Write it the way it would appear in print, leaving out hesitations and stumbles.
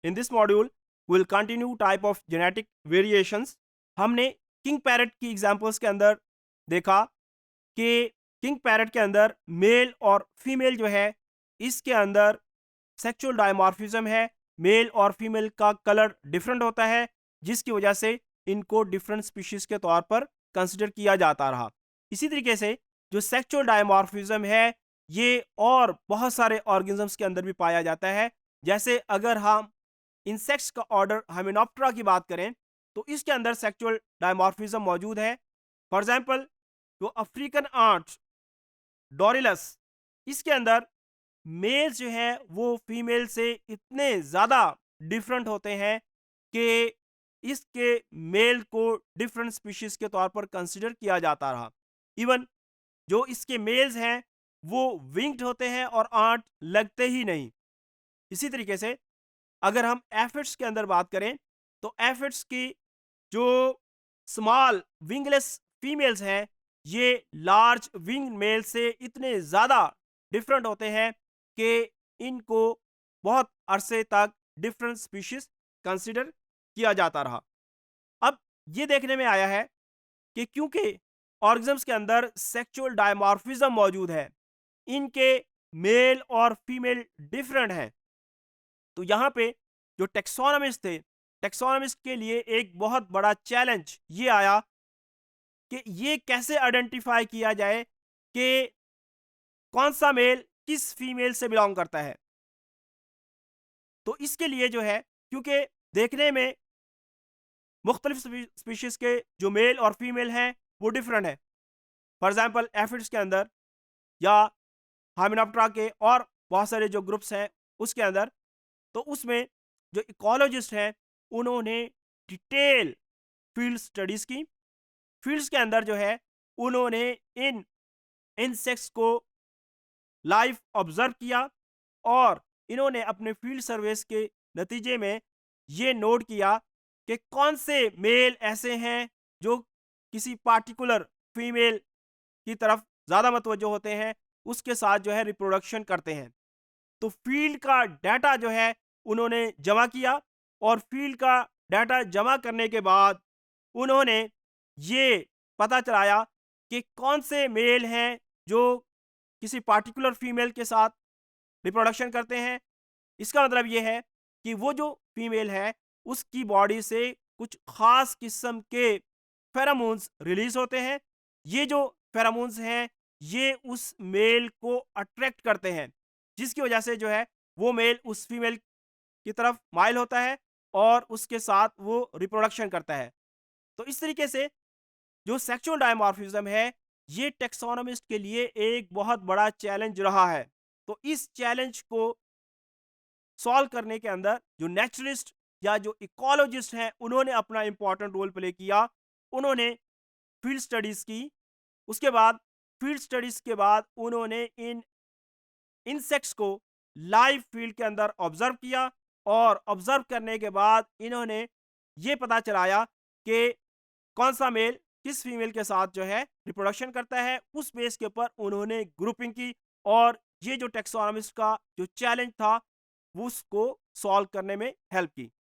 In this module, we'll continue type of genetic variations. हमने king parrot की examples के अंदर देखा कि किंग पैरट के अंदर मेल और फीमेल जो है, इसके अंदर सेक्सुअल डायमॉर्फिज्म है। मेल और फीमेल का कलर डिफरेंट होता है, जिसकी वजह से इनको डिफरेंट स्पीशीज के तौर पर कंसिडर किया जाता रहा। इसी तरीके से जो सेक्सुअल डायमॉर्फिज्म है, ये और बहुत सारे ऑर्गेनिजम्स के अंदर भी पाया जाता है। जैसे अगर हम इंसेक्ट्स का ऑर्डर हाइमेनॉप्टेरा की बात करें, तो इसके अंदर सेक्सुअल डायमॉर्फिज्म मौजूद है। फॉर एग्जांपल, जो अफ्रीकन आंट डोरिलस, इसके अंदर मेल्स जो है वो फीमेल से इतने ज़्यादा डिफरेंट होते हैं कि इसके मेल को डिफरेंट स्पीशीज के तौर पर कंसिडर किया जाता रहा। इवन जो इसके मेल्स हैं वो विंग्ड होते हैं और आंट लगते ही नहीं। इसी तरीके से अगर हम एफिड्स के अंदर बात करें, तो एफिड्स की जो स्मॉल विंगलेस फीमेल्स हैं, ये लार्ज विंग मेल से इतने ज़्यादा डिफरेंट होते हैं कि इनको बहुत अरसे तक डिफरेंट स्पीशीज कंसिडर किया जाता रहा। अब ये देखने में आया है कि क्योंकि ऑर्गेनिज्म्स के अंदर सेक्सुअल डायमॉर्फिज्म मौजूद है, इनके मेल और फीमेल डिफरेंट हैं, तो यहाँ पे जो टेक्सोनोमिस्ट थे, टेक्सोनोमिस्ट के लिए एक बहुत बड़ा चैलेंज ये आया कि ये कैसे आइडेंटिफाई किया जाए कि कौन सा मेल किस फीमेल से बिलोंग करता है। तो इसके लिए जो है, क्योंकि देखने में मुख्तलिफ स्पीशीज के जो मेल और फीमेल हैं वो डिफरेंट है। फॉर एग्जाम्पल, एफिड्स के अंदर या हाइमेनॉप्टेरा के और बहुत सारे जो ग्रुप्स हैं उसके अंदर, तो उसमें जो इकोलॉजिस्ट हैं उन्होंने डिटेल फील्ड स्टडीज की। फील्ड्स के अंदर जो है उन्होंने इन इंसेक्ट्स को लाइव ऑब्जर्व किया और इन्होंने अपने फील्ड सर्वेस के नतीजे में ये नोट किया कि कौन से मेल ऐसे हैं जो किसी पार्टिकुलर फीमेल की तरफ ज़्यादा मतवज्जो होते हैं, उसके साथ जो है रिप्रोडक्शन करते हैं। तो फील्ड का डाटा जो है उन्होंने जमा किया और फील्ड का डाटा जमा करने के बाद उन्होंने ये पता चलाया कि कौन से मेल हैं जो किसी पार्टिकुलर फीमेल के साथ रिप्रोडक्शन करते हैं। इसका मतलब ये है कि वो जो फीमेल है उसकी बॉडी से कुछ खास किस्म के फेरामोन्स रिलीज होते हैं। ये जो फेरामोन्स हैं ये उस मेल को अट्रैक्ट करते हैं, जिसकी वजह से जो है वो मेल उस फीमेल की तरफ माइल होता है और उसके साथ वो रिप्रोडक्शन करता है। तो इस तरीके से जो सेक्सुअल डायमॉर्फिज्म है, ये टेक्सोनोमिस्ट के लिए एक बहुत बड़ा चैलेंज रहा है। तो इस चैलेंज को सॉल्व करने के अंदर जो नेचुरलिस्ट या जो इकोलॉजिस्ट हैं उन्होंने अपना इंपॉर्टेंट रोल प्ले किया। उन्होंने फील्ड स्टडीज की। उसके बाद फील्ड स्टडीज के बाद उन्होंने इन इंसेक्ट्स को लाइव फील्ड के अंदर ऑब्जर्व किया और ऑब्जर्व करने के बाद इन्होंने ये पता चलाया कि कौन सा मेल किस फीमेल के साथ जो है रिप्रोडक्शन करता है। उस बेस के ऊपर उन्होंने ग्रुपिंग की और ये जो टेक्सोनोमिस्ट का जो चैलेंज था वो उसको सॉल्व करने में हेल्प की।